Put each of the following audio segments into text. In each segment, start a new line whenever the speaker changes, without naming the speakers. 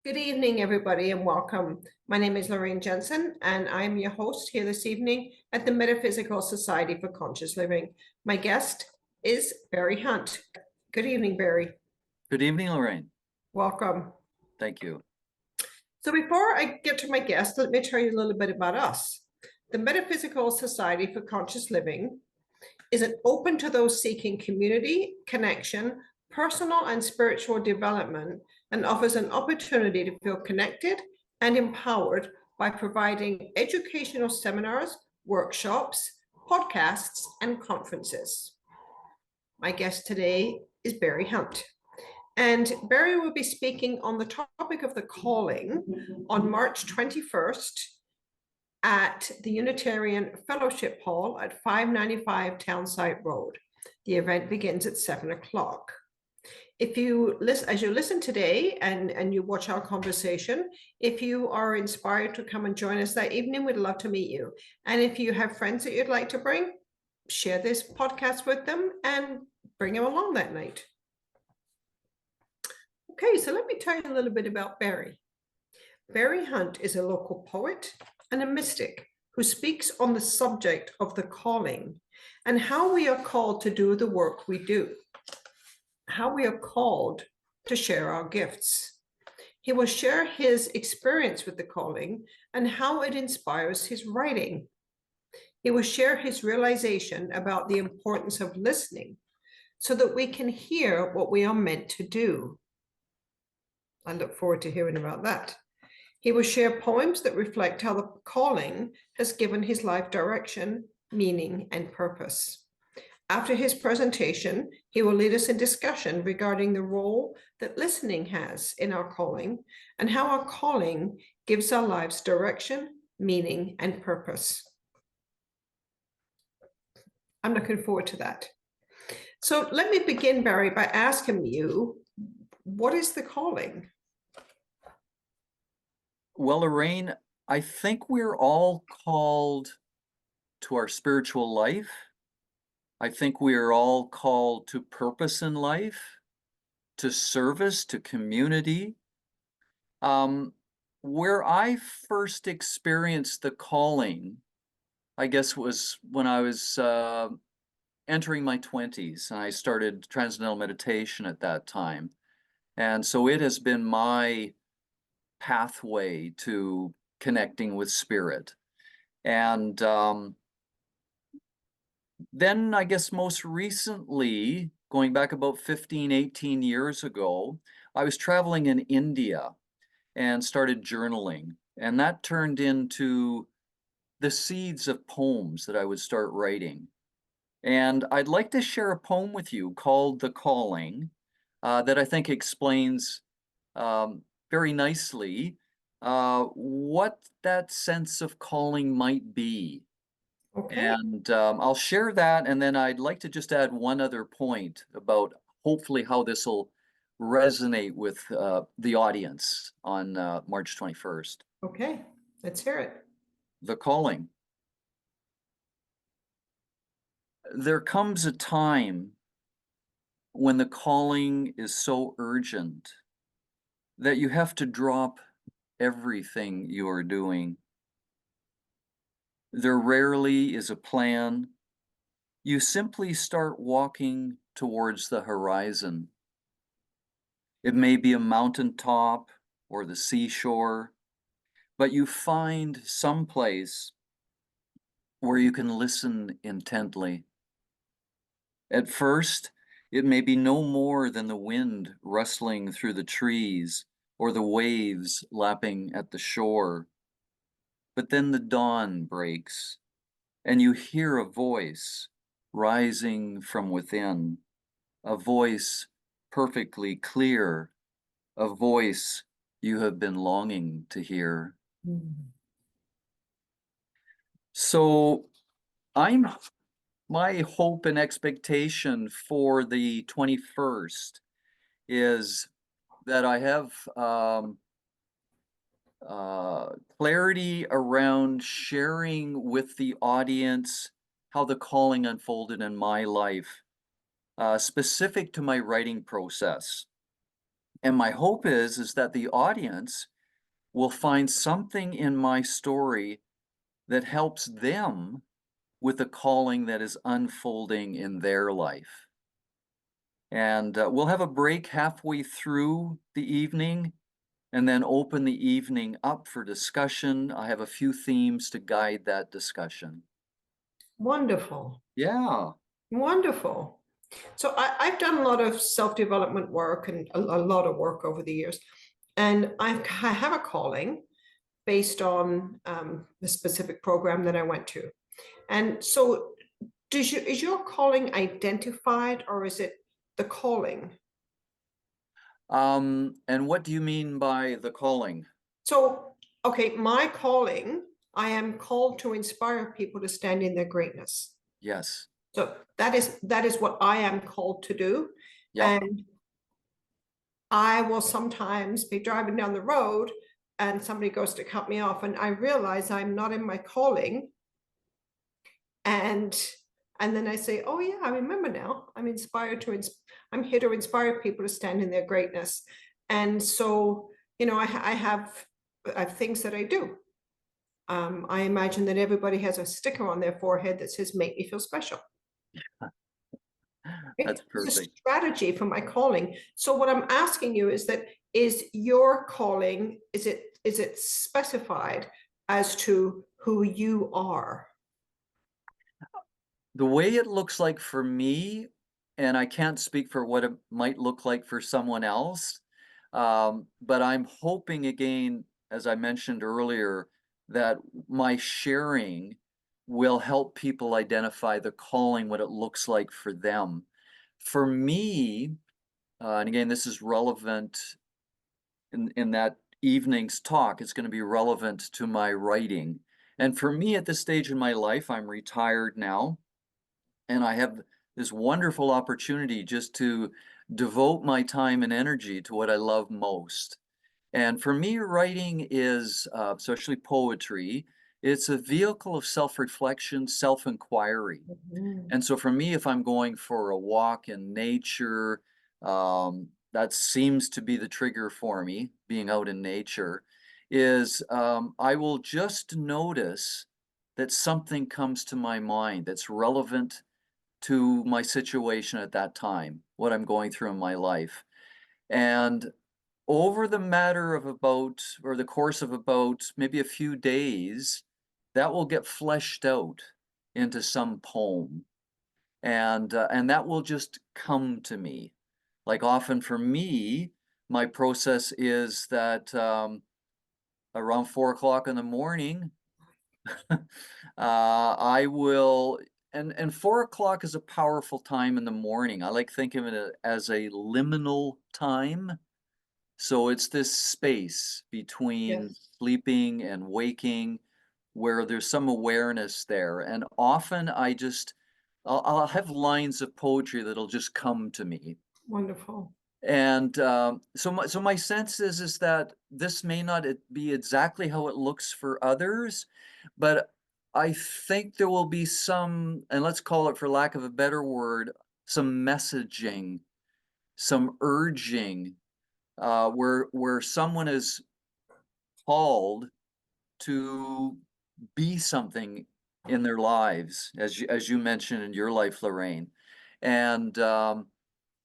Good evening, everybody, and welcome. My name is Lorraine Jensen, and I'm your host here this evening at the Metaphysical Society for Conscious Living. My guest is Barry Hunt. Good evening, Barry.
Good evening, Lorraine.
Welcome.
Thank you.
So before I get to my guest, let me tell you a little bit about us. The Metaphysical Society for Conscious Living is open to those seeking community, connection, personal and spiritual development, and offers an opportunity to feel connected and empowered by providing educational seminars, workshops, podcasts, and conferences. My guest today is Barry Hunt. And Barry will be speaking on the topic of the calling on March 21st at the Unitarian Fellowship Hall at 595 Townsite Road. The event begins at 7 o'clock. If you listen, as you listen today and you watch our conversation, if you are inspired to come and join us that evening, we'd love to meet you. And if you have friends that you'd like to bring, share this podcast with them and bring them along that night. Okay, so let me tell you a little bit about Barry. Barry Hunt is a local poet and a mystic who speaks on the subject of the calling and how we are called to do the work we do, how we are called to share our gifts. He will share his experience with the calling and how it inspires his writing. He will share his realization about the importance of listening so that we can hear what we are meant to do. I look forward to hearing about that. He will share poems that reflect how the calling has given his life direction, meaning, and purpose. After his presentation, he will lead us in discussion regarding the role that listening has in our calling and how our calling gives our lives direction, meaning, and purpose. I'm looking forward to that. So let me begin, Barry, by asking you, what is the calling?
Well, Lorraine, I think we're all called to our spiritual life. I think we are all called to purpose in life, to service, to community. Where I first experienced the calling, I guess, was when I was entering my 20s, and I started Transcendental Meditation at that time. And so it has been my pathway to connecting with spirit. And then I guess most recently, going back about 15, 18 years ago, I was traveling in India and started journaling. And that turned into the seeds of poems that I would start writing. And I'd like to share a poem with you called The Calling that I think explains very nicely what that sense of calling might be.
Okay.
And I'll share that, and then I'd like to just add one other point about hopefully how this will resonate with the audience on March 21st.
Okay, let's hear it.
The Calling. There comes a time when the calling is so urgent that you have to drop everything you are doing. There rarely is a plan. You simply start walking towards the horizon. It may be a mountaintop or the seashore, but you find some place where you can listen intently. At first, it may be no more than the wind rustling through the trees or the waves lapping at the shore. But then the dawn breaks, and you hear a voice rising from within, a voice perfectly clear, a voice you have been longing to hear. So my hope and expectation for the 21st is that I have clarity around sharing with the audience how the calling unfolded in my life, specific to my writing process. And my hope is that the audience will find something in my story that helps them with the calling that is unfolding in their life. And we'll have a break halfway through the evening and then open the evening up for discussion. I have a few themes to guide that discussion.
Wonderful.
Yeah.
Wonderful. So I've done a lot of self-development work and a lot of work over the years. And I have a calling based on the specific program that I went to. And so is your calling identified or is it the calling?
And what do you mean by the calling?
So, okay, my calling, I am called to inspire people to stand in their greatness.
Yes.
So that is what I am called to do.
Yep.
And I will sometimes be driving down the road and somebody goes to cut me off and I realize I'm not in my calling. And and then I say, oh yeah, I remember now. I'm inspired to I'm here to inspire people to stand in their greatness. And so, I have things that I do. I imagine that everybody has a sticker on their forehead that says "Make me feel special."
That's
It's a
perfect.
strategy for my calling. So what I'm asking you is that is your calling, is it specified as to who you are?
The way it looks like for me, and I can't speak for what it might look like for someone else, but I'm hoping again, as I mentioned earlier, that my sharing will help people identify the calling, what it looks like for them. For me, and again, this is relevant in that evening's talk, it's going to be relevant to my writing. And for me, at this stage in my life, I'm retired now, and I have this wonderful opportunity just to devote my time and energy to what I love most. And for me, writing is, especially poetry, it's a vehicle of self-reflection, self-inquiry.
Mhm.
And so for me, if I'm going for a walk in nature, that seems to be the trigger for me, being out in nature, is I will just notice that something comes to my mind that's relevant to my situation at that time, what I'm going through in my life. And over the matter of about, or the course of about maybe a few days, that will get fleshed out into some poem. And that will just come to me. Like often for me, my process is that around 4 o'clock in the morning, I will, and 4 o'clock is a powerful time in the morning. I like thinking of it as a liminal time. So it's this space between
Yes,
sleeping and waking where there's some awareness there. And often I'll have lines of poetry that'll just come to me.
wonderful.
And so my sense is that this may not be exactly how it looks for others, but I think there will be some, and let's call it for lack of a better word, some messaging, some urging, where someone is called to be something in their lives, as you mentioned in your life, Lorraine, and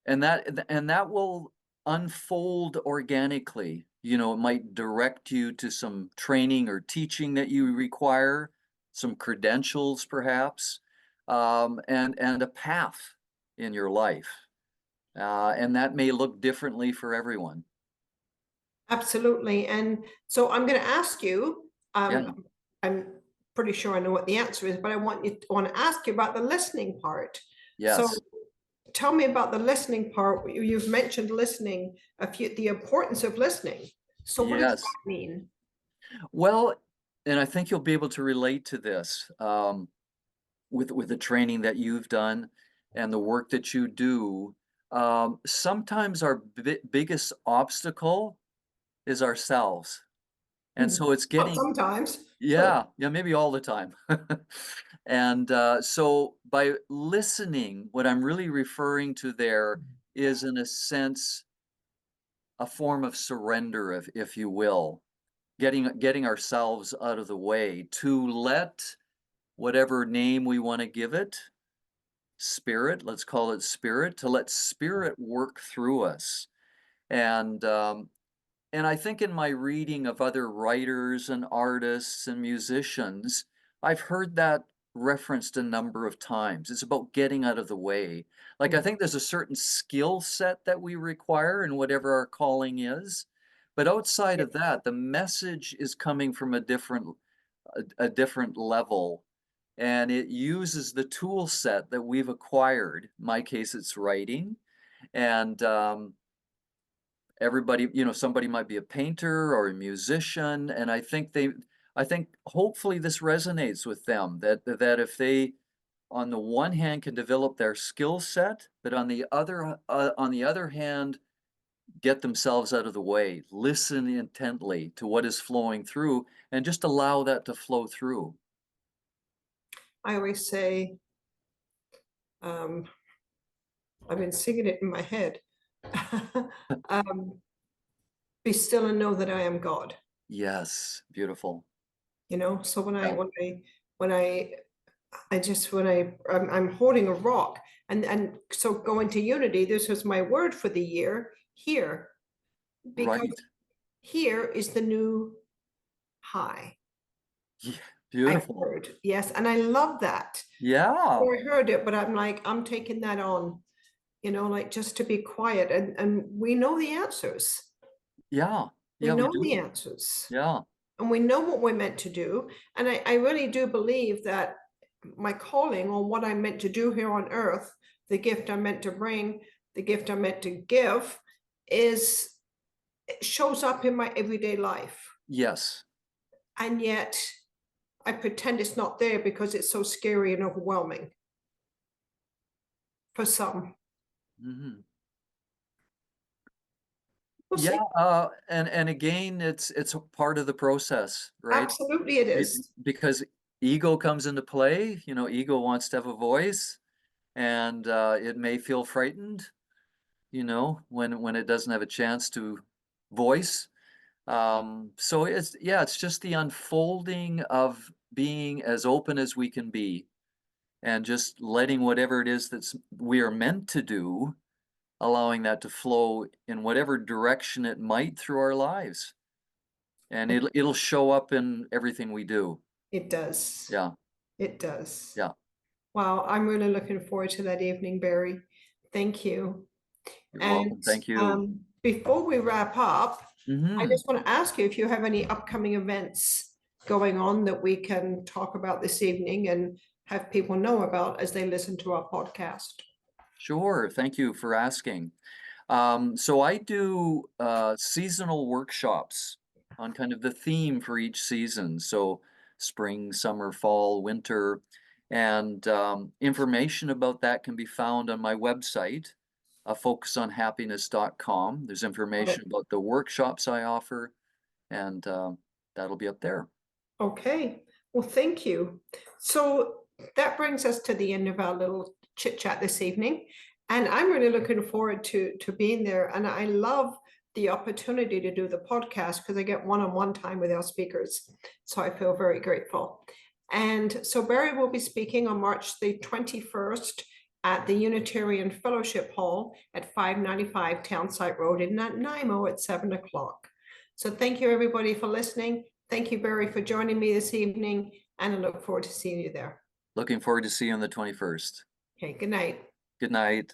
and that will unfold organically. It might direct you to some training or teaching that you require, some credentials perhaps, and a path in your life. And that may look differently for everyone.
Absolutely. And so I'm going to ask you,
Yeah.
I'm pretty sure I know what the answer is, but want to ask you about the listening part. So
Yes.
tell me about the listening part. You've mentioned listening, the importance of listening. So what does
Yes.
that mean?
Well, and I think you'll be able to relate to this, with the training that you've done and the work that you do. Sometimes our biggest obstacle is ourselves, and
Hmm.
so it's
Not
getting,
sometimes.
yeah, yeah, maybe all the time. And so by listening, what I'm really referring to there is, in a sense, a form of surrender, if you will, getting ourselves out of the way to let whatever name we want to give it, spirit, let's call it spirit, to let spirit work through us. And and I think in my reading of other writers and artists and musicians, I've heard that referenced a number of times. It's about getting out of the way. Like, I
Mhm.
think there's a certain skill set that we require in whatever our calling is. But outside
Yeah,
of that, the message is coming from a different level. And it uses the tool set that we've acquired. In my case, it's writing. And everybody, somebody might be a painter or a musician, and I think hopefully this resonates with them, that if they, on the one hand, can develop their skill set, but on the other hand, get themselves out of the way, listen intently to what is flowing through, and just allow that to flow through.
I always say, um, I've been singing it in my head. um, be still and know that I am God.
Yes, beautiful.
So
Yeah,
I'm holding a rock, and so going to unity, this was my word for the year, here, because
right.
here is the new high.
Yeah,
I
beautiful.
heard, yes, and I love that.
Yeah,
I heard it, but I'm like, I'm taking that on, like just to be quiet, and we know the answers.
yeah,
We
yeah, we
know the
do.
answers.
Yeah,
And we know what we're meant to do. And I really do believe that my calling, or what I'm meant to do here on earth, the gift I'm meant to bring, the gift I'm meant to give, is it shows up in my everyday life.
yes.
And yet I pretend it's not there because it's so scary and overwhelming for some.
Mhm.
We'll
Yeah,
see.
and again, it's a part of the process, right?
Absolutely it
It
is.
because ego comes into play, ego wants to have a voice, and, it may feel frightened, when it doesn't have a chance to voice. So it's just the unfolding of being as open as we can be, and just letting whatever it is we are meant to do, allowing that to flow in whatever direction it might through our lives. And it'll show up in everything we do.
It does.
Yeah,
It does.
yeah.
Wow, I'm really looking forward to that evening, Barry. Thank you.
You're
And
welcome. Thank you.
before we wrap up, I
Mhm.
just want to ask you if you have any upcoming events going on that we can talk about this evening and have people know about as they listen to our podcast.
Sure. Thank you for asking. So I do seasonal workshops on kind of the theme for each season. So spring, summer, fall, winter, and information about that can be found on my website, focusonhappiness.com. There's
Love
information
it.
about the workshops I offer, and that'll be up there.
Okay, well, thank you. So that brings us to the end of our little chit chat this evening. And I'm really looking forward to being there. And I love the opportunity to do the podcast because I get one-on-one time with our speakers. So I feel very grateful. And so Barry will be speaking on March the 21st at the Unitarian Fellowship Hall at 595 Townsite Road in Nanaimo at 7 o'clock. So thank you, everybody, for listening. Thank you, Barry, for joining me this evening, and I look forward to seeing you there.
Looking forward to seeing you on the 21st.
Okay, good night.
Good night.